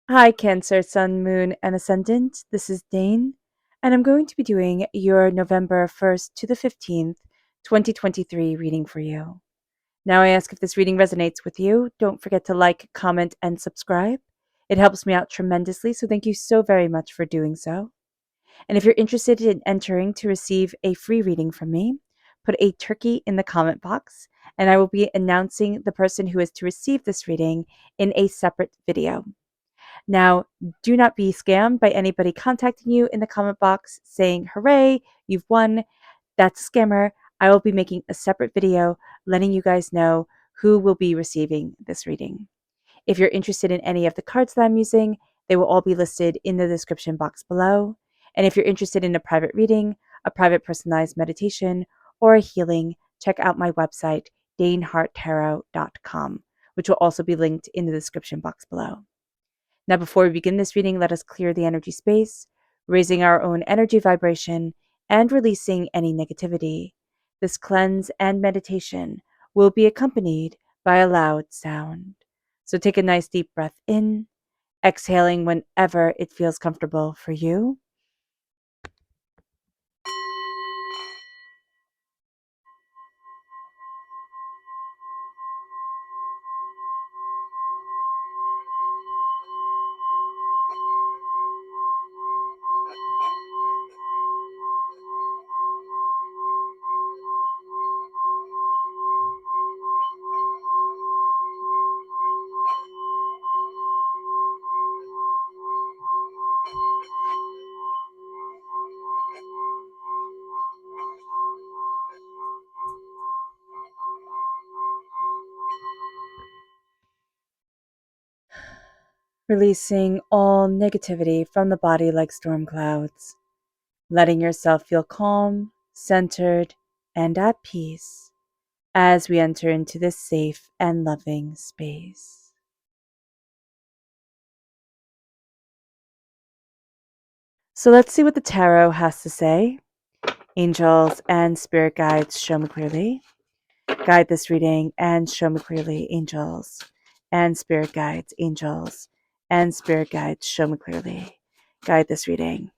Hi, Cancer, Sun, Moon, and Ascendant. This is Dane, and I'm going to be doing your November 1st to the 15th, 2023 reading for you. Now, I ask if this reading resonates with you. Don't forget to like, comment, and subscribe. It helps me out tremendously, so thank you so very much for doing so. And if you're interested in entering to receive a free reading from me, put a turkey in the comment box, and I will be announcing the person who is to receive this reading in a separate video. Now, do not be scammed by anybody contacting you in the comment box saying, hooray, you've won. That's a scammer. I will be making a separate video letting you guys know who will be receiving this reading. If you're interested in any of the cards that I'm using, they will all be listed in the description box below. And if you're interested in a private reading, a private personalized meditation, or a healing, check out my website, daneharttarot.com, which will also be linked in the description box below. Now, before we begin this reading, let us clear the energy space, raising our own energy vibration and releasing any negativity. This cleanse and meditation will be accompanied by a loud sound. So take a nice deep breath in, exhaling whenever it feels comfortable for you. Releasing all negativity from the body like storm clouds, letting yourself feel calm, centered, and at peace as we enter into this safe and loving space. So let's see what the tarot has to say. Angels and spirit guides, show me clearly. Guide this reading and show me clearly, angels and spirit guides, angels and spirit guides, show me clearly. Guide this reading.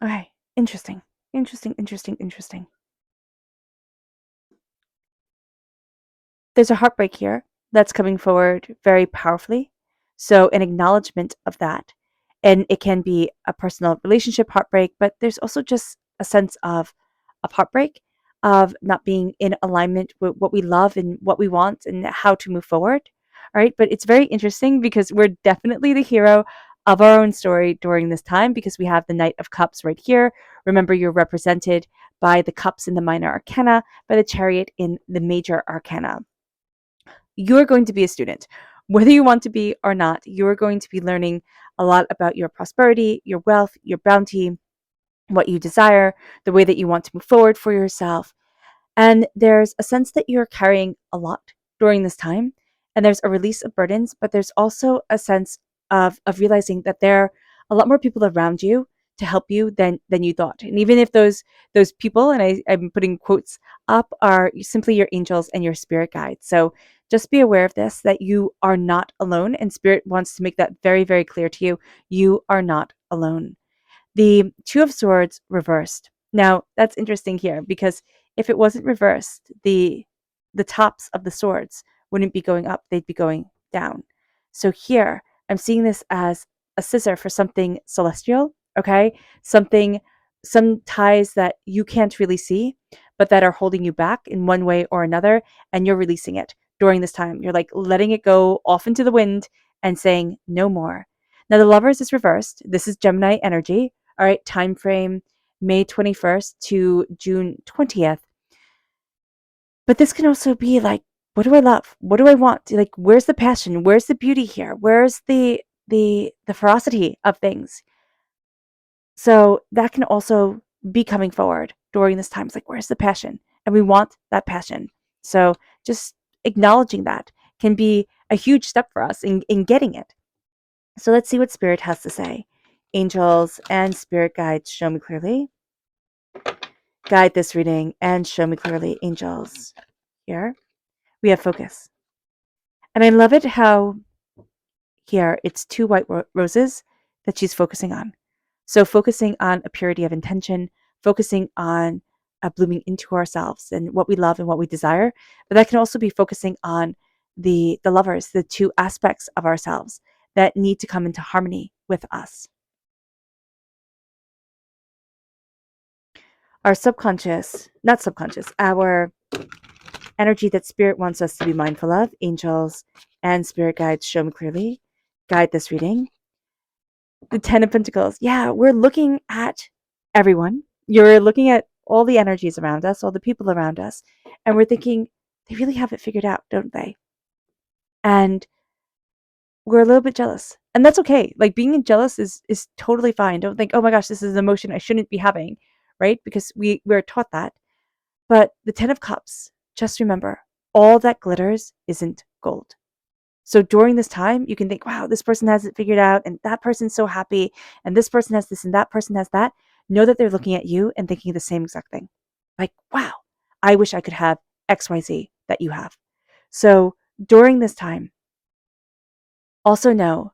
Okay, interesting, interesting. There's a heartbreak here that's coming forward very powerfully. So, an acknowledgement of that. And it can be a personal relationship heartbreak, but there's also just a sense of heartbreak, of not being in alignment with what we love and what we want and how to move forward. All right. But it's very interesting because we're definitely the hero of our own story during this time because we have the Knight of Cups right here. Remember, you're represented by the cups in the minor arcana, by the chariot in the major arcana. You're going to be a student. Whether you want to be or not, you're going to be learning a lot about your prosperity, your wealth, your bounty, what you desire, the way that you want to move forward for yourself. And there's a sense that you're carrying a lot during this time. And there's a release of burdens, but there's also a sense of realizing that there are a lot more people around you to help you than you thought. And even if those people, and I'm putting quotes up, are simply your angels and your spirit guides. So just be aware of this, that you are not alone. And spirit wants to make that very, very clear to you. You are not alone. The Two of Swords reversed. Now, that's interesting here because if it wasn't reversed, the tops of the swords wouldn't be going up, they'd be going down. So here, I'm seeing this as a scissor for something celestial, okay? Something some ties that you can't really see, but that are holding you back in one way or another, and you're releasing it during this time. You're like letting it go off into the wind and saying no more. Now the Lovers is reversed. This is Gemini energy. All right, time frame May 21st to June 20th. But this can also be like, what do I love? What do I want? Like, where's the passion? Where's the beauty here? Where's the ferocity of things? So that can also be coming forward during this time. It's like, where's the passion? and we want that passion. So just acknowledging that can be a huge step for us in getting it. So let's see what Spirit has to say. Angels and Spirit guides, show me clearly. Guide this reading and show me clearly, angels. Here we have focus. And I love it how here it's two white roses that she's focusing on. So focusing on a purity of intention, focusing on blooming into ourselves and what we love and what we desire. But that can also be focusing on the lovers, the two aspects of ourselves that need to come into harmony with us. Our subconscious, not subconscious, our energy that Spirit wants us to be mindful of, angels and Spirit guides, show me clearly. Guide this reading. The Ten of Pentacles. Yeah, we're looking at everyone. You're looking at all the energies around us, all the people around us, and we're thinking, they really have it figured out, don't they? And we're a little bit jealous. And that's okay. Like being jealous is totally fine. Don't think, oh my gosh, this is an emotion I shouldn't be having, right? Because we're taught that. But the Ten of Cups, just remember, all that glitters isn't gold. So during this time, you can think, wow, this person has it figured out, and that person's so happy, and this person has this, and that person has that. Know that they're looking at you and thinking the same exact thing. Like, wow, I wish I could have XYZ that you have. So during this time, also know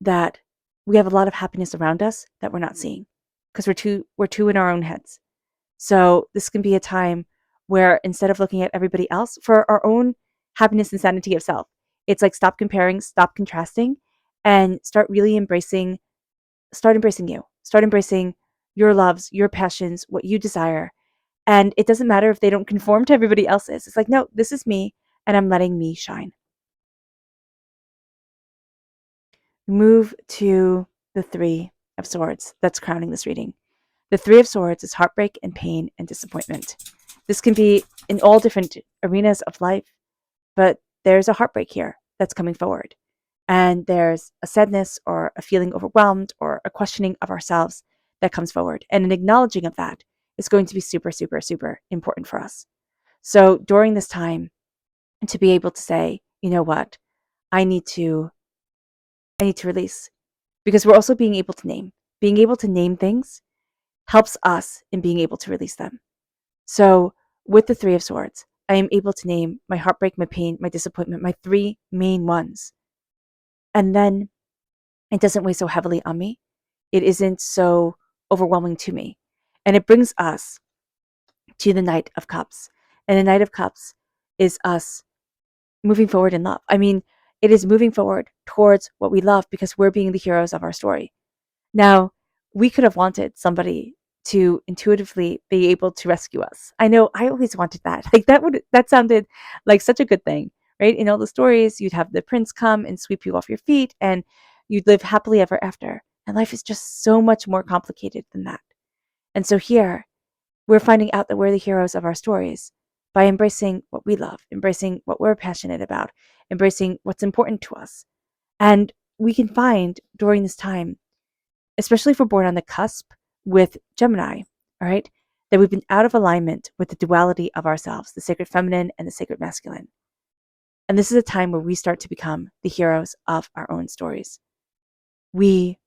that we have a lot of happiness around us that we're not seeing because we're too in our own heads. So this can be a time where instead of looking at everybody else for our own happiness and sanity of self, it's like stop comparing, stop contrasting, and start really start embracing you. Start embracing your loves, your passions, what you desire. And it doesn't matter if they don't conform to everybody else's. It's like, no, this is me, and I'm letting me shine. Move to the Three of Swords that's crowning this reading. The Three of Swords is heartbreak and pain and disappointment. This can be in all different arenas of life, but there's a heartbreak here that's coming forward. And there's a sadness or a feeling overwhelmed or a questioning of ourselves that comes forward. And an acknowledging of that is going to be super, super, super important for us. So during this time, to be able to say, you know what, I need to release, because we're also being able to name. Being able to name things helps us in being able to release them. So with the Three of Swords, I am able to name my heartbreak, my pain, my disappointment, my three main ones. And then it doesn't weigh so heavily on me. It isn't so overwhelming to me. And it brings us to the Knight of Cups. And the Knight of Cups is us moving forward in love. I mean, it is moving forward towards what we love because we're being the heroes of our story. Now, we could have wanted somebody to intuitively be able to rescue us. I know I always wanted that. Like that sounded like such a good thing, right? In all the stories, you'd have the prince come and sweep you off your feet and you'd live happily ever after. And life is just so much more complicated than that. And so here, we're finding out that we're the heroes of our stories by embracing what we love, embracing what we're passionate about, embracing what's important to us. And we can find during this time, especially if we're born on the cusp with Gemini, all right, that we've been out of alignment with the duality of ourselves, the sacred feminine and the sacred masculine. And this is a time where we start to become the heroes of our own stories. We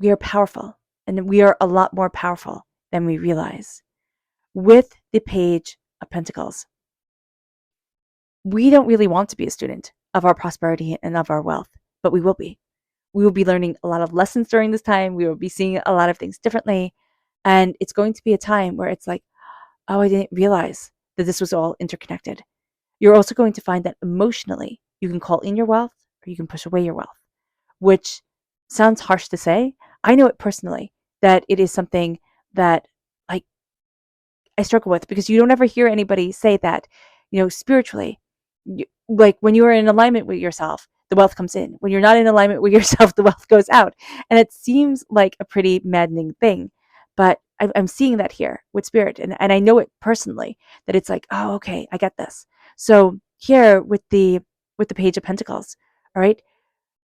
are powerful, and we are a lot more powerful than we realize. With the Page of Pentacles, we don't really want to be a student of our prosperity and of our wealth, but we will be. We will be learning a lot of lessons during this time. We will be seeing a lot of things differently. And it's going to be a time where it's like, oh, I didn't realize that this was all interconnected. You're also going to find that emotionally, you can call in your wealth or you can push away your wealth, which sounds harsh to say. I know it personally, that it is something that like I struggle with, because you don't ever hear anybody say that, spiritually, like when you are in alignment with yourself, the wealth comes in. When you're not in alignment with yourself, the wealth goes out. And it seems like a pretty maddening thing. But I'm seeing that here with Spirit. And I know it personally, that it's like, oh, okay, I get this. So here with the Page of Pentacles, all right,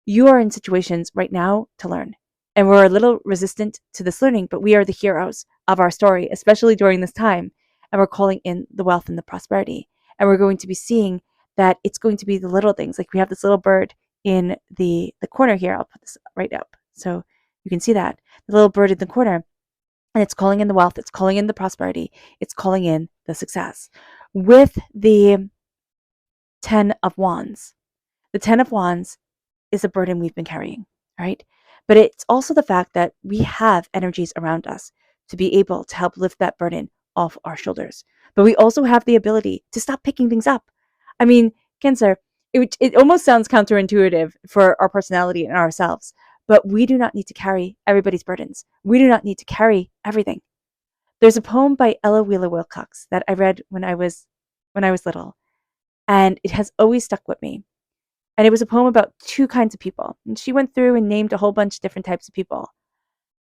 you are in situations right now to learn. And we're a little resistant to this learning, but we are the heroes of our story, especially during this time. and we're calling in the wealth and the prosperity. And we're going to be seeing that it's going to be the little things. Like we have this little bird in the corner here. I'll put this right up so you can see that. The little bird in the corner, and it's calling in the wealth, it's calling in the prosperity, it's calling in the success. With the 10 of Wands, the 10 of Wands is a burden we've been carrying, right? But it's also the fact that we have energies around us to be able to help lift that burden off our shoulders. But we also have the ability to stop picking things up. I mean, Cancer, it almost sounds counterintuitive for our personality and ourselves, but we do not need to carry everybody's burdens. We do not need to carry everything. There's a poem by Ella Wheeler Wilcox that I read when I was little, and it has always stuck with me. And it was a poem about two kinds of people. And she went through and named a whole bunch of different types of people.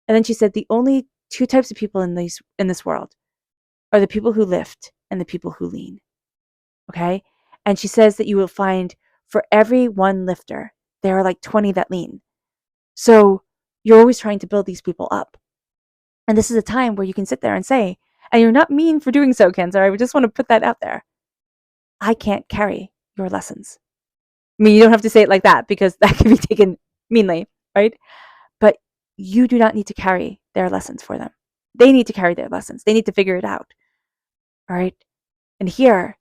And then she said the only two types of people in this world are the people who lift and the people who lean. Okay? And she says that you will find for every one lifter, there are like 20 that lean. So you're always trying to build these people up. And this is a time where you can sit there and say, and you're not mean for doing so, Cancer. I just want to put that out there. I can't carry your lessons. I mean, you don't have to say it like that because that can be taken meanly, right? But you do not need to carry their lessons for them. They need to carry their lessons. They need to figure it out, all right? And here,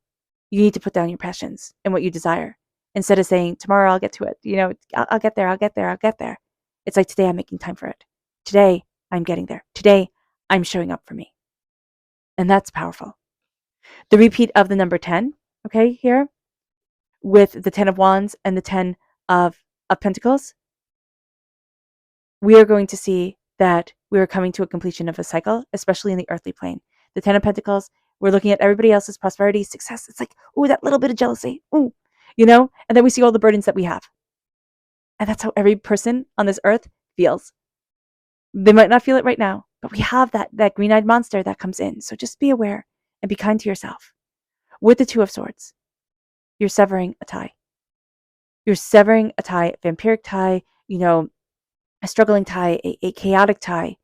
you need to put down your passions and what you desire instead of saying, tomorrow I'll get to it. You know, I'll get there, I'll get there, I'll get there. It's like, today I'm making time for it. Today I'm getting there. Today I'm showing up for me. And that's powerful. The repeat of the number 10, okay, here, with the 10 of Wands and the 10 of Pentacles, we are going to see that we are coming to a completion of a cycle, especially in the earthly plane. The 10 of Pentacles, we're looking at everybody else's prosperity, success. It's like, ooh, that little bit of jealousy. Ooh, you know? And then we see all the burdens that we have. And that's how every person on this earth feels. They might not feel it right now, but we have that green-eyed monster that comes in. So just be aware and be kind to yourself. With the Two of Swords, you're severing a tie. You're severing a tie, a vampiric tie, you know, a struggling tie, a chaotic tie.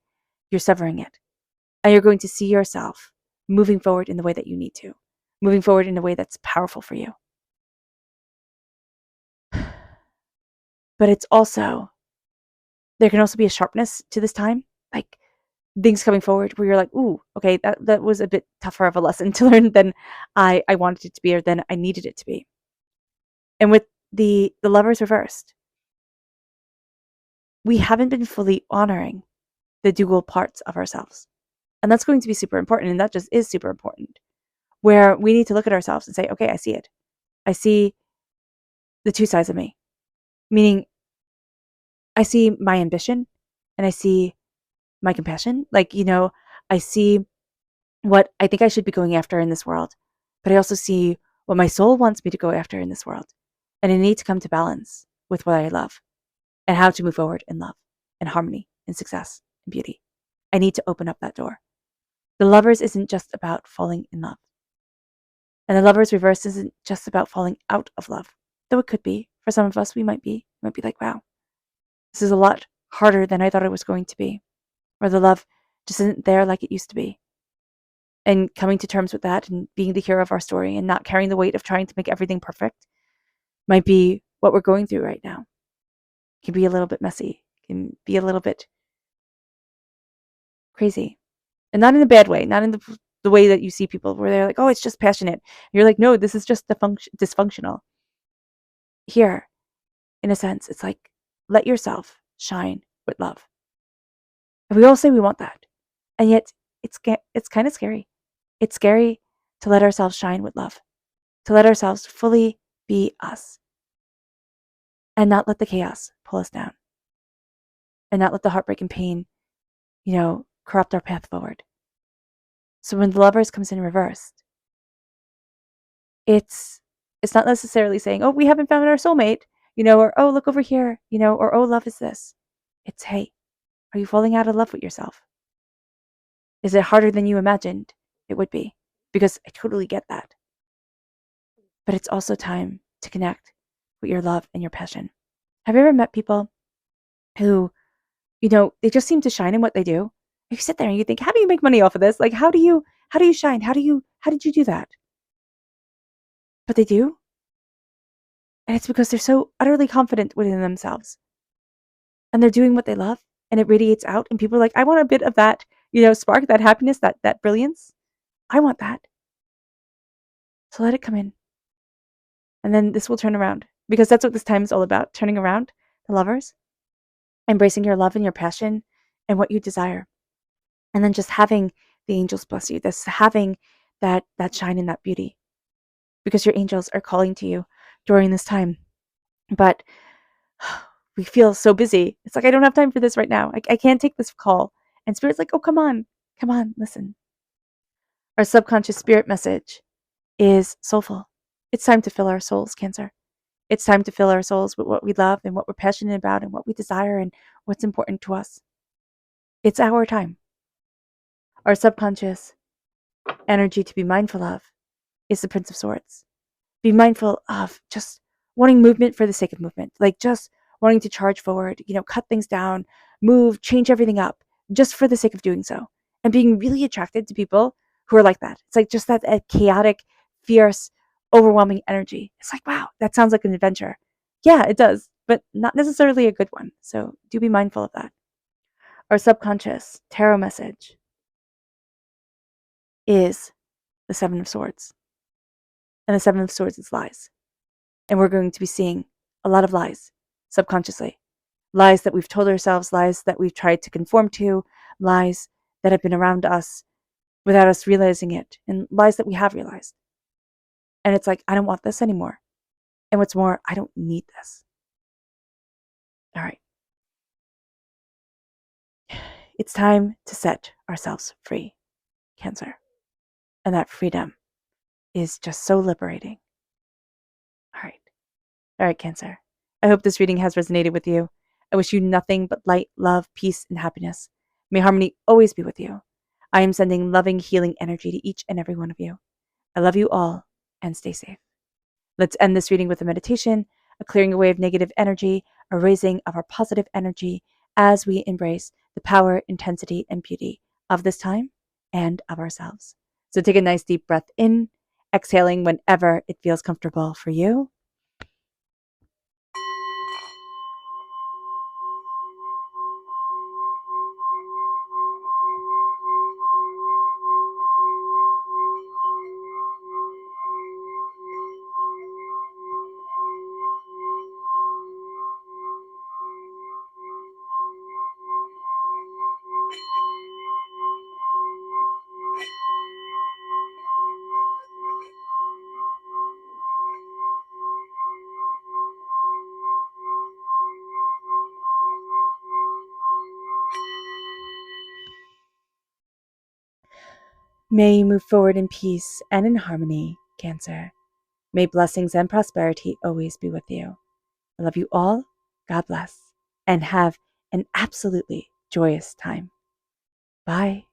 You're severing it. And you're going to see yourself moving forward in the way that you need to, moving forward in a way that's powerful for you. But it's also, there can also be a sharpness to this time, like things coming forward where you're like, ooh, okay, that was a bit tougher of a lesson to learn than I wanted it to be or than I needed it to be. And with the Lovers reversed, we haven't been fully honoring the dual parts of ourselves. And that's going to be super important. And that just is super important. Where we need to look at ourselves and say, okay, I see it. I see the two sides of me. Meaning, I see my ambition and I see my compassion. Like, you know, I see what I think I should be going after in this world. But I also see what my soul wants me to go after in this world. And I need to come to balance with what I love and how to move forward in love and harmony and success and beauty. I need to open up that door. The Lovers isn't just about falling in love. And the Lovers reverse isn't just about falling out of love. Though it could be. For some of us, we might be like, wow, this is a lot harder than I thought it was going to be. Or the love just isn't there like it used to be. And coming to terms with that and being the hero of our story and not carrying the weight of trying to make everything perfect might be what we're going through right now. It can be a little bit messy. It can be a little bit crazy. And not in a bad way, not in the way that you see people where they're like, oh, it's just passionate. And you're like, no, this is just dysfunctional. Here, in a sense, it's like, let yourself shine with love. And we all say we want that. And yet, it's kind of scary. It's scary to let ourselves shine with love, to let ourselves fully be us, and not let the chaos pull us down, and not let the heartbreak and pain, you know, corrupt our path forward. So when the Lovers comes in reversed, it's not necessarily saying, oh, we haven't found our soulmate, you know, or oh, look over here, you know, or oh, love is this. It's, hey, are you falling out of love with yourself? Is it harder than you imagined? It would be, because I totally get that. But it's also time to connect with your love and your passion. Have you ever met people who, you know, they just seem to shine in what they do? You sit there and you think, how do you make money off of this? Like, how do you How do you shine? How did you do that? But they do. And it's because they're so utterly confident within themselves and they're doing what they love and it radiates out. And people are like, I want a bit of that, spark, that happiness, that brilliance. I want that. So let it come in. And then this will turn around because that's what this time is all about, turning around the lovers, embracing your love and your passion and what you desire. And then just having the angels bless you, this having that shine and that beauty because your angels are calling to you during this time. But we feel so busy. It's like, I don't have time for this right now. I can't take this call. And Spirit's like, oh, come on, listen. Our subconscious spirit message is soulful. It's time to fill our souls, Cancer. It's time to fill our souls with what we love and what we're passionate about and what we desire and what's important to us. It's our time. Our subconscious energy to be mindful of is the Prince of Swords. Be mindful of just wanting movement for the sake of movement, like just wanting to charge forward, cut things down, move, change everything up just for the sake of doing so. And being really attracted to people who are like that. It's like just that chaotic, fierce, overwhelming energy. It's like, wow, that sounds like an adventure. Yeah, it does, but not necessarily a good one. So do be mindful of that. Our subconscious tarot message is the Seven of Swords. And the Seven of Swords is lies. And we're going to be seeing a lot of lies subconsciously. Lies that we've told ourselves, lies that we've tried to conform to, lies that have been around us without us realizing it, and lies that we have realized. And it's like, I don't want this anymore. And what's more, I don't need this. All right. It's time to set ourselves free, Cancer. And that freedom is just so liberating. All right. All right, Cancer. I hope this reading has resonated with you. I wish you nothing but light, love, peace, and happiness. May harmony always be with you. I am sending loving, healing energy to each and every one of you. I love you all, and stay safe. Let's end this reading with a meditation, a clearing away of negative energy, a raising of our positive energy as we embrace the power, intensity, and beauty of this time and of ourselves. So take a nice deep breath in, exhaling whenever it feels comfortable for you. May you move forward in peace and in harmony, Cancer. May blessings and prosperity always be with you. I love you all. God bless. And have an absolutely joyous time. Bye.